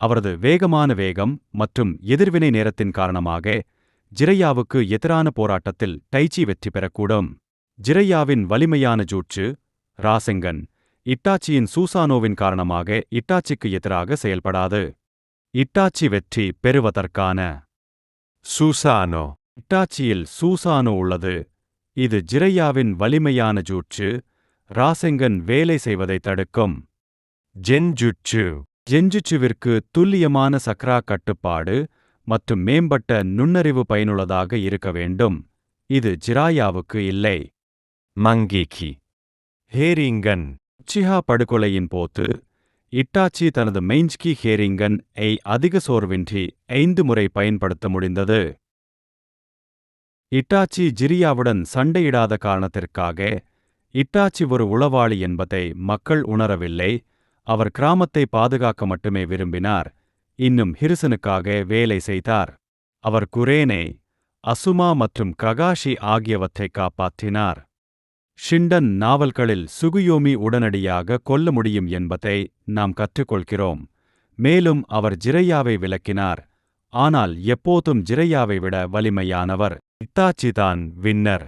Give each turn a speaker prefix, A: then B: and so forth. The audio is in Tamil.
A: அவரது வேகமான வேகம் மற்றும் எதிர்வினை நேரத்தின் காரணமாக ஜிரையாவுக்கு எதிரான போராட்டத்தில் டைச்சி வெற்றி பெறக்கூடும். ஜிரையாவின் வலிமையான ஜூட்சு, ராசெங்கன், இட்டாச்சியின் சூசானோவின் காரணமாக இட்டாச்சிக்கு எதிராக செயல்படாது. இட்டாச்சி வெற்றி பெறுவதற்கான
B: சூசானோ.
A: இட்டாச்சியில் சூசானோ உள்ளது. இது ஜிரையாவின் வலிமையான ஜூட்சு, ராசெங்கன் வேலை செய்வதை தடுக்கும்.
B: ஜென்ஜுட்சு.
A: ஜென்ஜுட்சுவிற்கு துல்லியமான சக்ரா கட்டுப்பாடு மற்றும் மேம்பட்ட நுண்ணறிவு பயனுள்ளதாக இருக்க வேண்டும். இது ஜிராயாவுக்கு இல்லை.
B: மங்கேக்கி. ஹேரிங்கன்.
A: உச்சிஹா படுகொலையின் போது இட்டாச்சி தனது மெய்ஞ்ச்கி ஹேரிங்கன் ஐ அதிக சோர்வின்றி 5 முறை பயன்படுத்த முடிந்தது. இட்டாச்சி ஜிரியாவுடன் சண்டையிடாத காரணத்திற்காக இட்டாச்சி ஒரு உளவாளி என்பதை மக்கள் உணரவில்லை. அவர் கிராமத்தை பாதுகாக்க மட்டுமே விரும்பினார். இன்னும் ஹிருசனுக்காக வேலை செய்தார். அவர் குரேனே, அசுமா மற்றும் ககாஷி ஆகியவற்றை காப்பாற்றினார். ஷிண்டன் நாவல்களில் சுகுயோமி உடனடியாக கொல்ல முடியும் என்பதை நாம் கற்றுக்கொள்கிறோம். மேலும் அவர் ஜிரையாவை விலக்கினார், ஆனால் எப்போதும் ஜிரையாவை விட வலிமையானவர். இட்டாச்சி தான் வின்னர்.